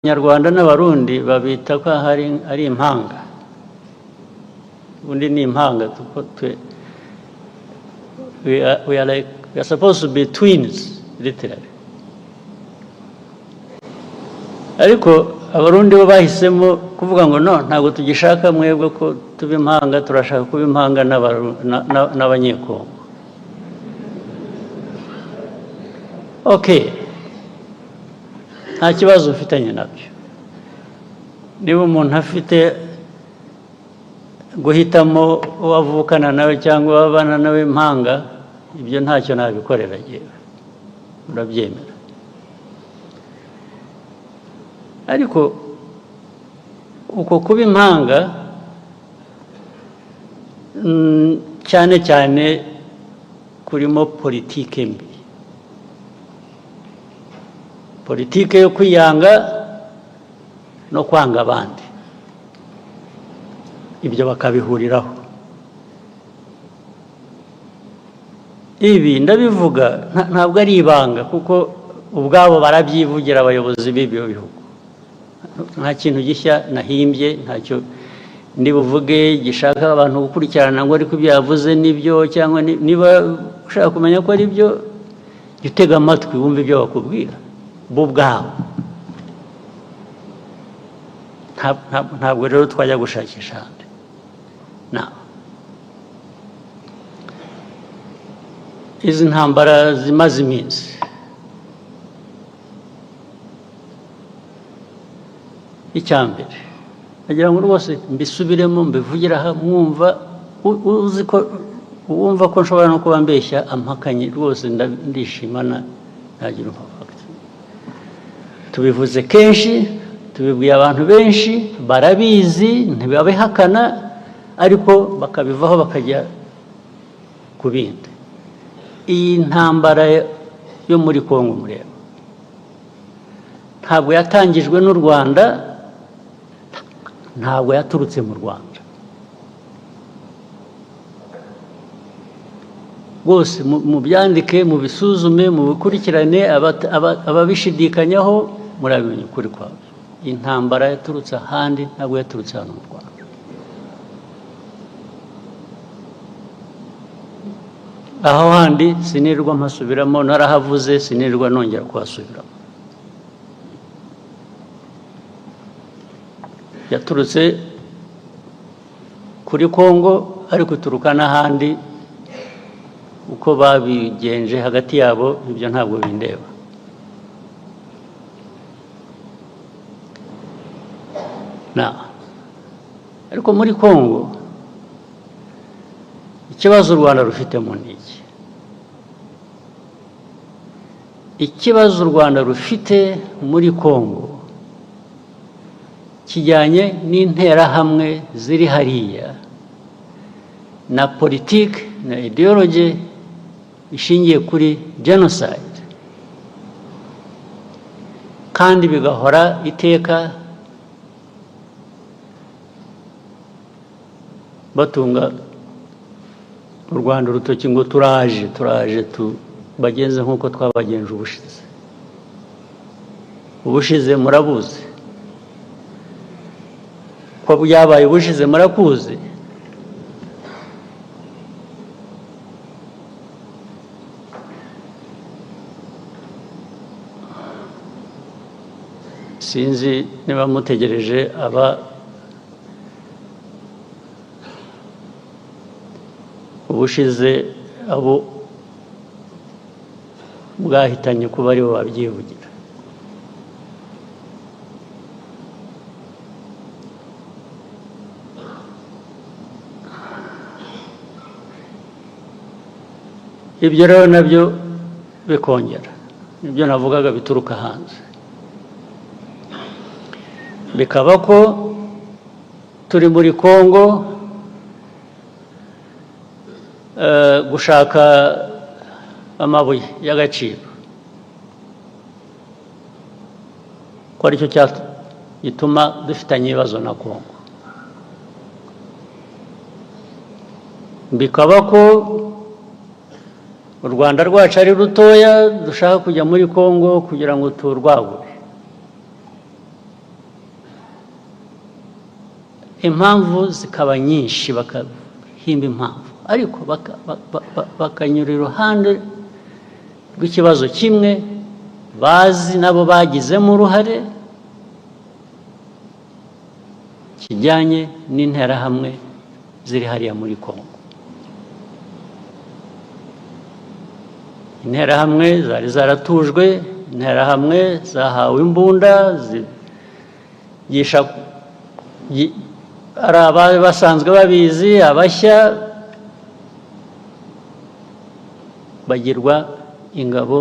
Nyarwanda n'Abarundi babita ko ari impanga, undi ni impanga. We are supposed to be twins literally, ariko Abarundi bo bahisemo kuvuga ngo no, ntabwo tugishaka mwebwe ko tuba impanga, turashaka kuba impanga n'abanyekongo. Okay, nta kibazo ufitanye nabyo. Niba umuntu afite guhitamo wavukana nawe cyangwa wabana nawe impanga, ibyo ntacyo nabikorera yewe, urabyemera. Ariko uko kuba impanga cyane cyane kurimo politike mbi, politike yo kwiyanga no kwanga abandi, ibyo bakabihuriraho. Ibi ndabivuga ntabwo ari ibanga, kuko ubwabo barabyivugira abayobozi b'ibyo bihugu. Nta kintu gishya nahimbye, ntacyo ndi buvuge gishaka abantu gukurikirana ngo ariko ibyo yavuze nibyo, cyangwa niba ushaka kumenya ko ari byo, jya utega amatwi wumve ibyo bakubwira bo ubwabo. Ntabwo rero twajya gushakisha ahandi. Izi ntambara zimaze iminsi, icyambere nagira ngo rwose mbisubiremo, mbivugira aha, mwumva uzi ko wumva ko nshobora no kuba mbeshya ampakanye, rwose ndishimana, ntagira umupaka. Tubivuze kenshi, tubibwiye abantu benshi, barabizi, ntibabihakana, ariko bakabivaho bakajya ku bindi. Iyi ntambara yo muri Kongo mureba ntabwo yatangijwe n'u Rwanda, ntabwo yaturutse mu Rwanda. Rwose mubyandike, mubisuzume, mubikurikirane, ababishidikanyaho murabimenya ukuri kwabyo. Intambara yaturutse ahandi, ntabwo yaturutse hano mu Rwanda. Aho handi sinirwa mpasubiramo, narahavuze, sinirwa nongera kuhasubiramo. Yaturutse kuri Kongo, ariko ituruka n'ahandi. Uko babigenje hagati yabo, ibyo ntabwo bindeba. Ariko muri Kongo ikibazo u Rwanda rufitemo ni iki? Ikibazo u Rwanda rufite muri Kongo kijyanye n'interahamwe ziri hariya na politiki na ideology ishingiye kuri genocide, kandi bigahora iteka batunga u Rwanda urutoki ngo turaje bagenze nk'uko twabagenje ubushize. Ubushize murabuzi ko byabaye, ubushize murakuzi. Sinzi niba mutegereje ubushize abo bwahitanye kuba aribo babyivugira. Ibyo rero nabyo bikongera ibyo navugaga bituruka hanze, bikaba ko turi muri Kongo gushaka amabuye y'agaciro, ko aricyo gituma dufitanye ibibazo na Kongo. Bikaba ko u Rwanda rwacu ari rutoya, dushaka kujya muri Kongo kugira ngo turwagure. impamvu zikaba nyinshi bakahimba impamvu ariko bakanyura iruhande rw'ikibazo kimwe bazi nabo bagizemo uruhare kijyanye n'interahamwe ziri hariya muri Kongo. Interahamwe zari zaratujwe, interahamwe zahawe imbunda zigisha ari abari basanzwe babizi, abashya bagirwa ingabo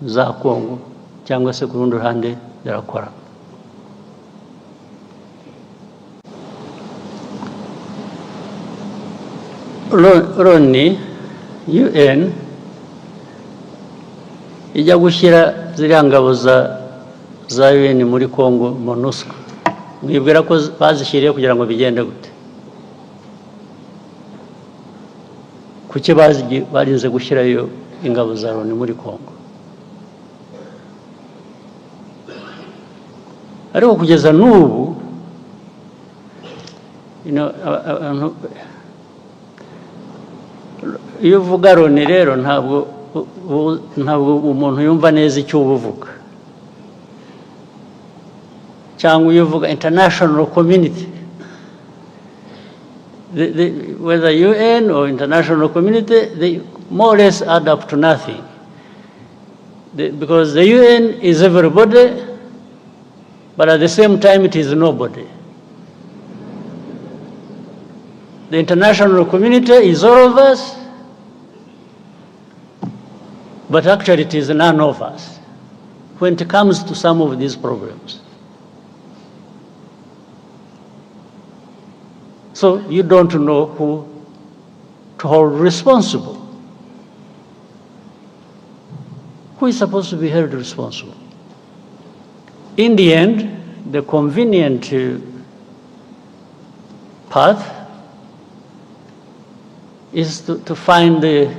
za Kongo cyangwa se ku rundi ruhande zirakora. Loni UN ijya gushyira ziriya ngabo za UN muri Kongo MONUSCO, mwibwira ko bazishyiriye kugira ngo bigende gute? Kuki barinze gushyirayo ingabo za Loni muri Kongo? Ariko kugeza n'ubu iyo uvuga Loni rero ntabwo umuntu yumva neza icyo uvuga, cyangwa iyo uvuga international community, whether UN or international community, they more or less add up to nothing, because the UN is everybody, but at the same time it is nobody. The international community is all of us, but actually it is none of us when it comes to some of these problems. So you don't know who to hold responsible. Who is supposed to be held responsible? In the end, the convenient path is to find a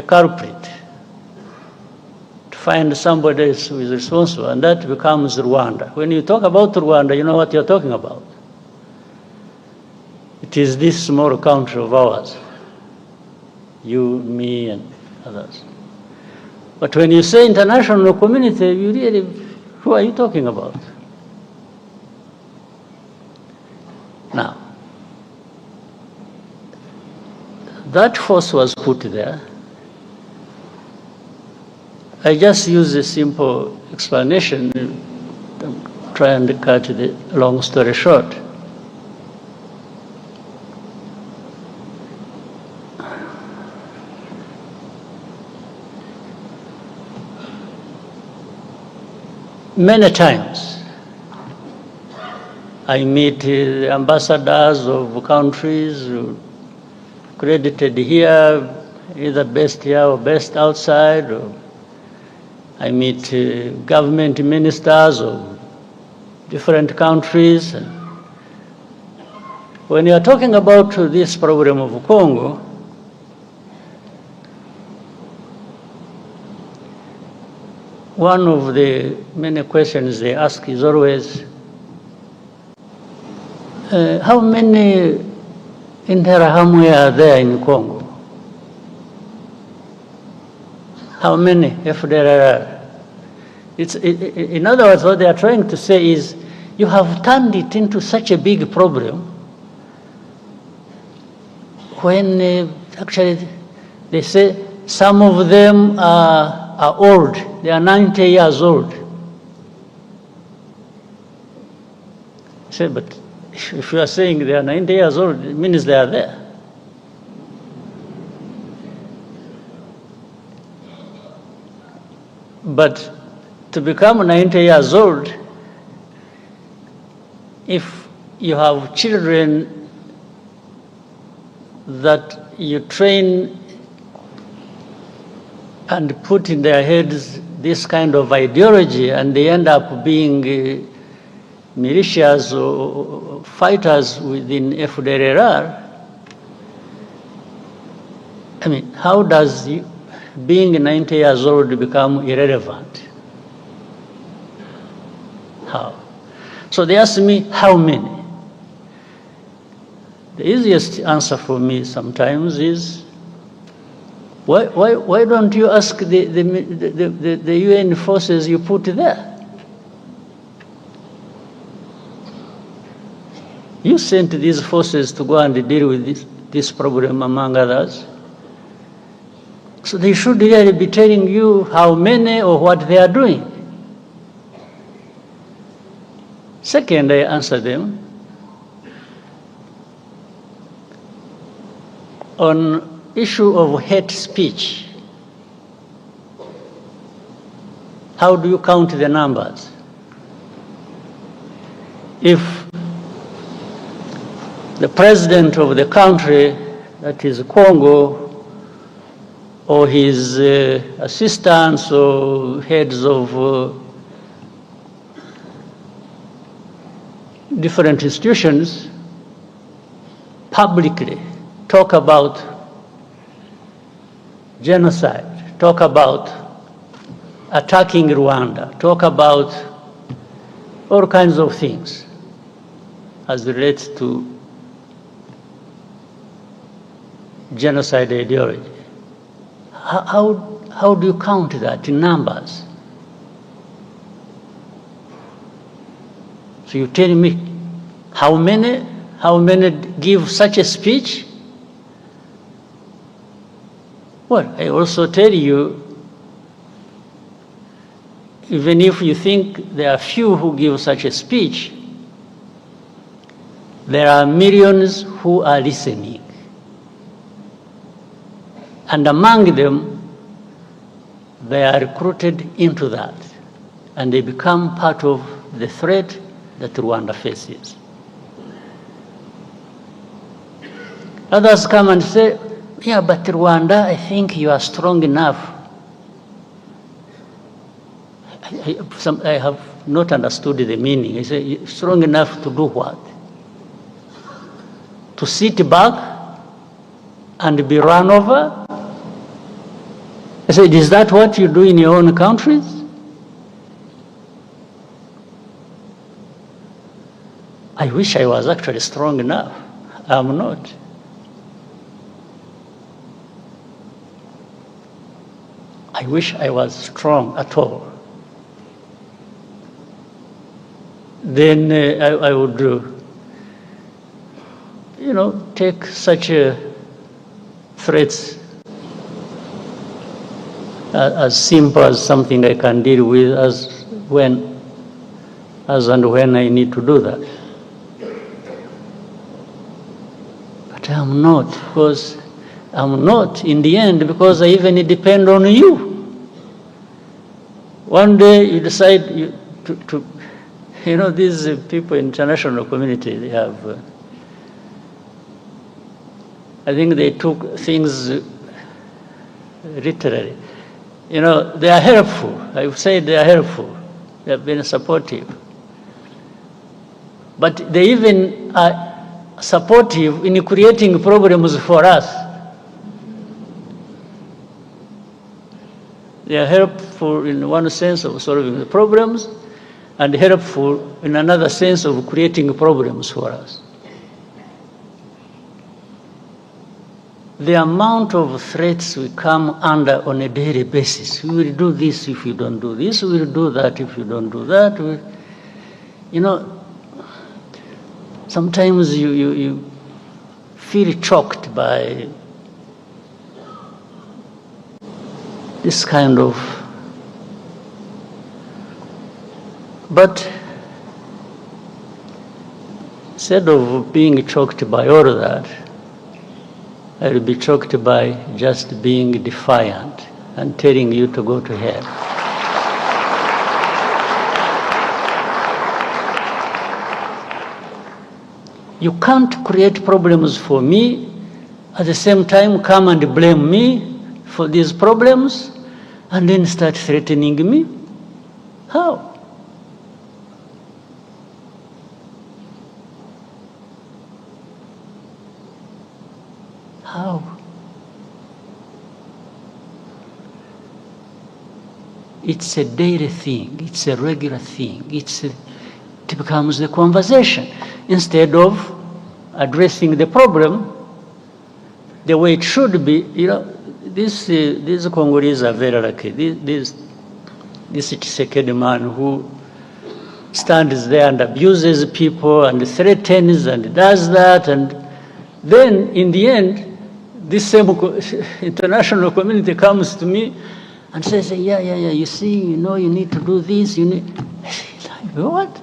culprit, to find somebody who is responsible, and that becomes Rwanda. When you talk about Rwanda, you know what you're talking about. It is this small country of ours, you, me, and others. But when you say international community, you really, who are you talking about? Now, that force was put there. I just use a simple explanation to try and cut the long story short. Many times I meet the ambassadors of countries credited here, either based here or based outside, or I meet government ministers of different countries. When you are talking about this problem of Congo, one of the many questions they ask is always, how many Interahamwe are there in Congo? How many FDLR? In other words, what they are trying to say is, you have turned it into such a big problem when actually they say some of them are old. They are 90 years old. I say, but if you are saying they are 90 years old, it means they are there. But to become 90 years old, if you have children that you train and put in their heads this kind of ideology, and they end up being militias or fighters within FDLR, I mean, how does being 90 years old become irrelevant? How? So they ask me, how many? The easiest answer for me sometimes is, why don't you ask the UN forces you put there? You sent these forces to go and deal with this problem, among others. So they should really be telling you how many or what they are doing. Second, I answer them on issue of hate speech. How do you count the numbers? If the president of the country, that is Congo, or his assistants or heads of different institutions publicly talk about genocide, talk about attacking Rwanda, talk about all kinds of things as relates to genocide ideology. How do you count that in numbers? So you tell me how many give such a speech? Well, I also tell you, even if you think there are few who give such a speech, there are millions who are listening. And among them, they are recruited into that, and they become part of the threat that Rwanda faces. Others come and say, yeah, but Rwanda, I think you are strong enough. I have not understood the meaning. I say, strong enough to do what? To sit back and be run over? I said, is that what you do in your own countries? I wish I was actually strong enough. I'm not. I wish I was strong at all. Then I would, take such threats as simple as something I can deal with as and when I need to do that. But I'm not, because I'm not in the end, because I even depend on you. One day you decide these people in international community, they have, I think they took things literally. They are helpful. I would say they are helpful. They have been supportive. But they even are supportive in creating problems for us. They are helpful in one sense of solving the problems, and helpful in another sense of creating problems for us. The amount of threats we come under on a daily basis. We will do this if you don't do this. We will do that if you don't do that. Sometimes you feel choked by this kind of. But instead of being choked by all of that, I will be choked by just being defiant and telling you to go to hell. You can't create problems for me, at the same time come and blame me for these problems, and then start threatening me. How? How? It's a daily thing. It's a regular thing. It becomes the conversation instead of addressing the problem the way it should be. You know, these Congolese are very lucky. This Tshisekedi man who stands there and abuses people and threatens and does that, and then in the end, this same international community comes to me and says, yeah, you see, you know, you need to do this, you need... What?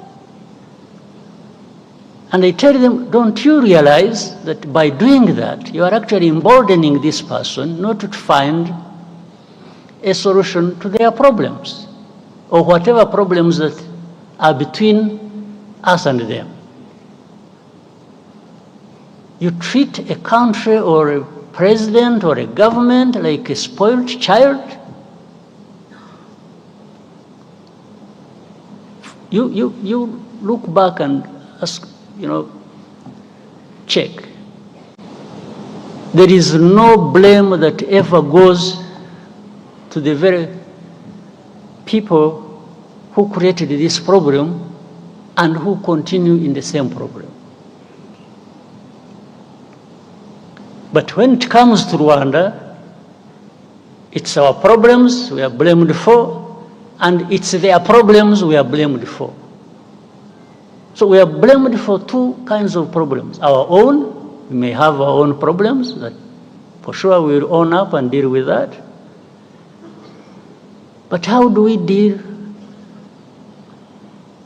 And I tell them, don't you realize that by doing that, you are actually emboldening this person not to find a solution to their problems, or whatever problems that are between us and them. You treat a country or a president or a government like a spoiled child. You look back and ask, you know, check. There is no blame that ever goes to the very people who created this problem and who continue in the same problem. But when it comes to Rwanda, it's our problems we are blamed for, and it's their problems we are blamed for. So we are blamed for two kinds of problems. Our own, we may have our own problems that for sure we will own up and deal with that. But how do we deal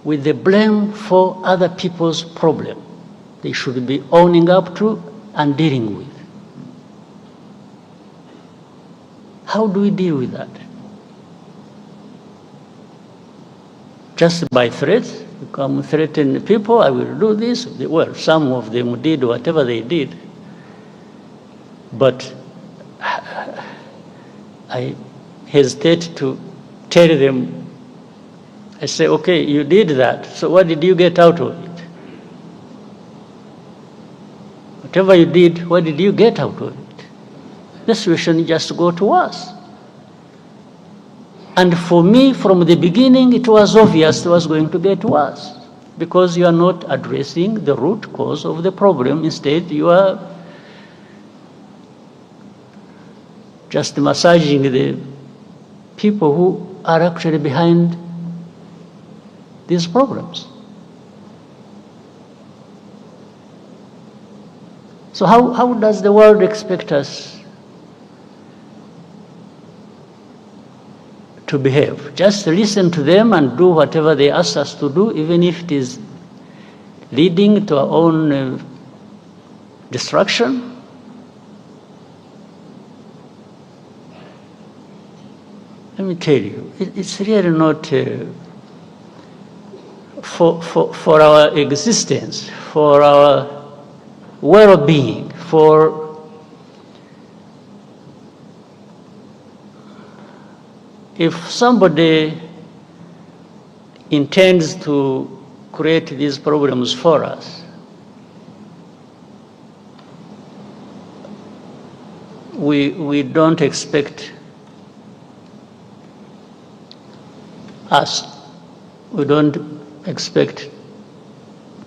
with the blame for other people's problem? They should be owning up to and dealing with. How do we deal with that? Just by threats? You come threaten people, I will do this. Well, some of them did whatever they did. But I hesitate to tell them. I say, okay, you did that, so what did you get out of it? Whatever you did, what did you get out of it? The situation just go to us. And for me, from the beginning, it was obvious it was going to get worse, because you are not addressing the root cause of the problem. Instead, you are just massaging the people who are actually behind these problems. So how does the world expect us to behave? Just listen to them and do whatever they ask us to do, even if it is leading to our own destruction? Let me tell you, it's really not for our existence, for our well-being, if somebody intends to create these problems for us, we don't expect we don't expect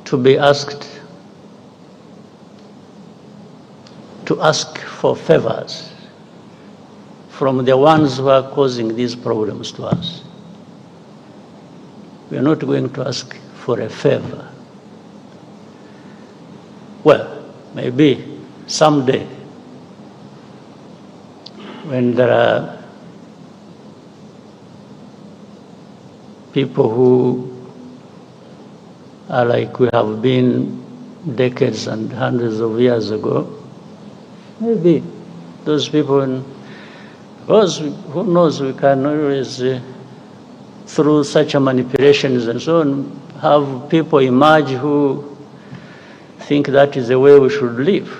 to be asked to ask for favors from the ones who are causing these problems to us. We are not going to ask for a favor. Well, maybe someday, when there are people who are like we have been decades and hundreds of years ago, maybe those people, because who knows, we can always, through such manipulations and so on, have people emerge who think that is the way we should live.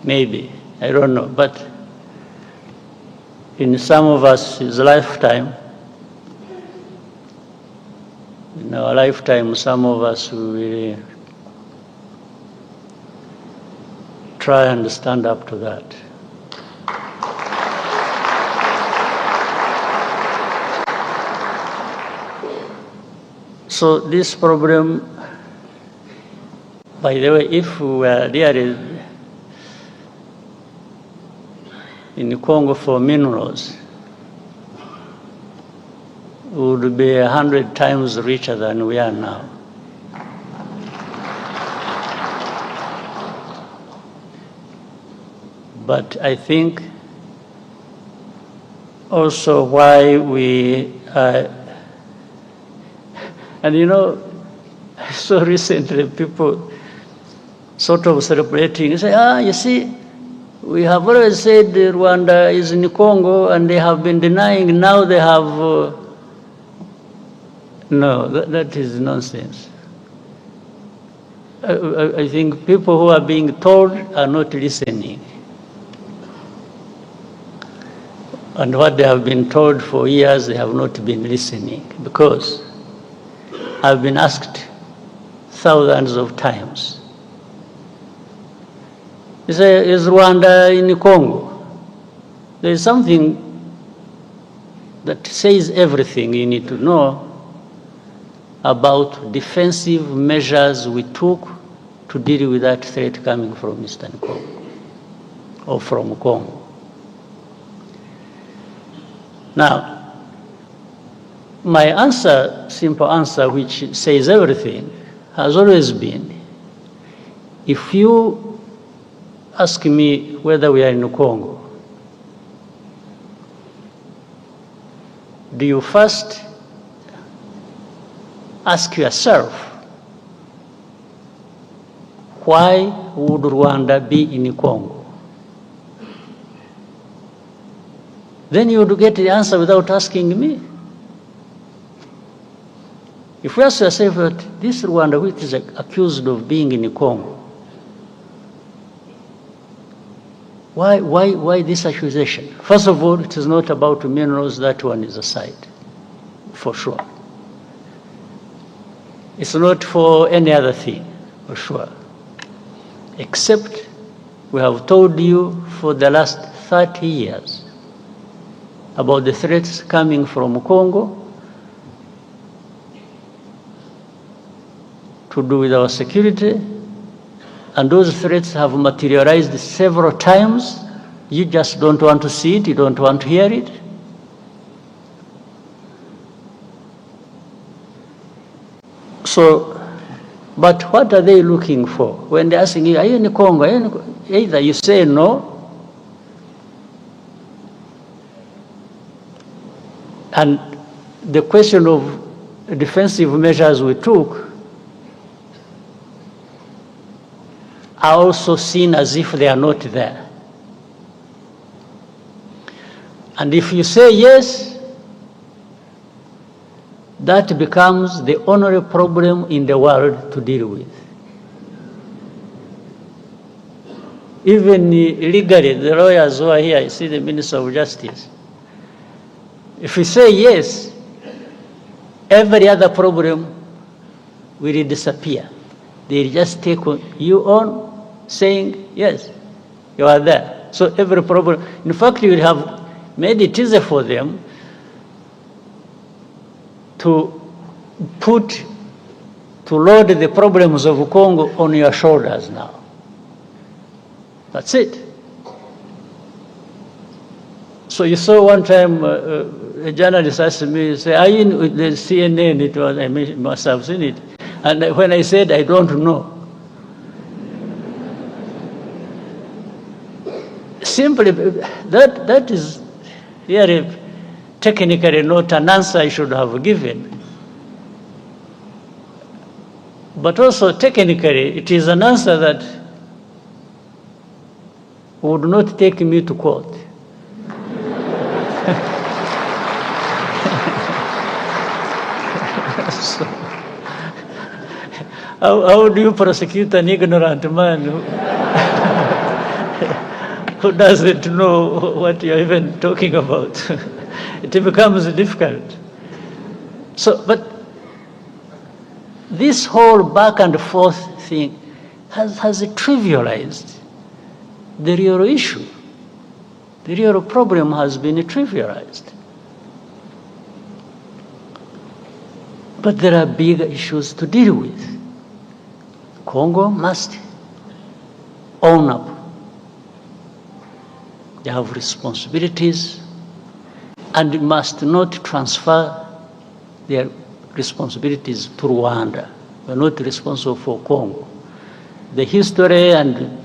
Maybe, I don't know, but in some of us, his lifetime, in our lifetime, some of us will try and stand up to that. So this problem, by the way, if we were really in Congo for minerals, we would be 100 times richer than we are now. But I think also why we, and you know, I saw recently people sort of celebrating, say, you see, we have always said Rwanda is in Congo and they have been denying, now they have, no, that is nonsense. I think people who are being told are not listening. And what they have been told for years, they have not been listening, because I've been asked thousands of times. You say, is Rwanda in Congo? There is something that says everything you need to know about defensive measures we took to deal with that threat coming from Eastern Congo or from Congo. Now, my answer, simple answer, which says everything, has always been, if you ask me whether we are in Congo, do you first ask yourself, why would Rwanda be in Congo? Then you would get the answer without asking me. If you ask yourself that this Rwanda, which is accused of being in Congo, why this accusation? First of all, it is not about minerals, that one is aside, for sure. It's not for any other thing, for sure. Except we have told you for the last 30 years about the threats coming from Congo to do with our security, and those threats have materialized several times. You just don't want to see it, you don't want to hear it. So, but what are they looking for? When they're asking you, are you in Congo? Are you in Congo? Either you say no, and the question of defensive measures we took are also seen as if they are not there. And if you say yes, that becomes the only problem in the world to deal with. Even legally, the lawyers who are here, you see the Minister of Justice, if we say yes, every other problem will disappear. They'll just take you on saying, yes, you are there. So every problem, in fact, you will have made it easier for them to load the problems of Congo on your shoulders now. That's it. So you saw one time a journalist asked me, say, are you in the CNN? It was, I must have seen it. And when I said, I don't know. Simply, that is really technically not an answer I should have given. But also technically, it is an answer that would not take me to court. So, how do you prosecute an ignorant man who doesn't know what you're even talking about? It becomes difficult. So, but this whole back and forth thing has trivialized the real issue. The real problem has been trivialized. But there are bigger issues to deal with. Congo must own up. They have responsibilities, and must not transfer their responsibilities to Rwanda. We are not responsible for Congo. The history and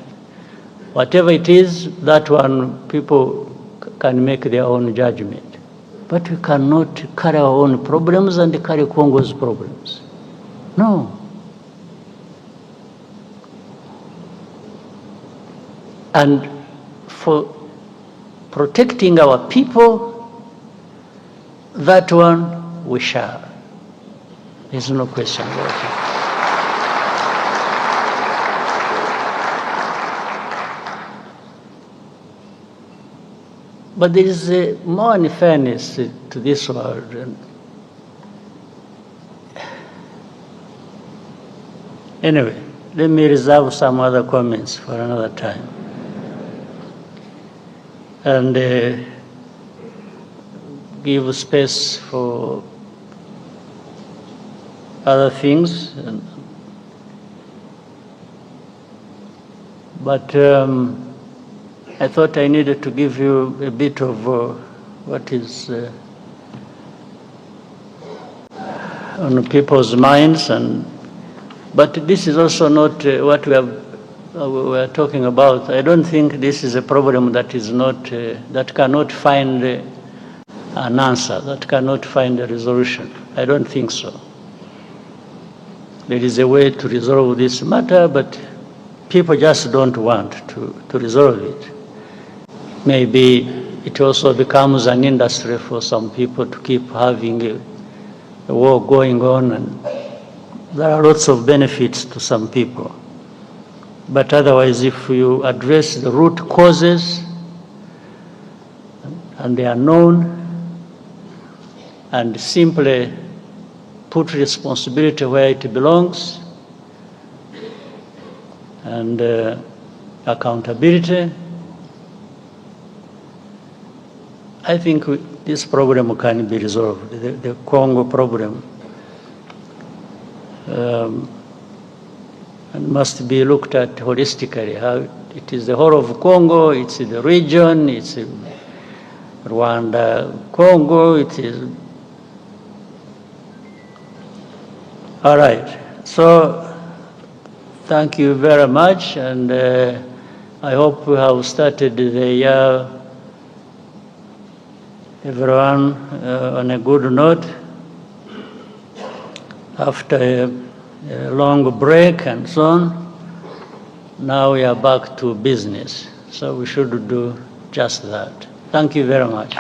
whatever it is, that one people can make their own judgment. But we cannot carry our own problems and carry Congo's problems. No. And for protecting our people, that one we shall. There's no question about it. But there is more unfairness to this world. Anyway, let me reserve some other comments for another time. And give space for other things. But I thought I needed to give you a bit of what is on people's minds, but this is also not what we are talking about. I don't think this is a problem that is not that cannot find an answer, that cannot find a resolution. I don't think so. There is a way to resolve this matter, but people just don't want to resolve it. Maybe it also becomes an industry for some people to keep having a war going on, and there are lots of benefits to some people. But otherwise, if you address the root causes, and they are known, and simply put responsibility where it belongs, and accountability, I think this problem can be resolved, the Congo problem. And must be looked at holistically. How it is the whole of Congo, it's the region, it's Rwanda, Congo, it is. All right, so thank you very much, and I hope we have started the year, everyone, on a good note. After a long break and so on, now we are back to business. So we should do just that. Thank you very much.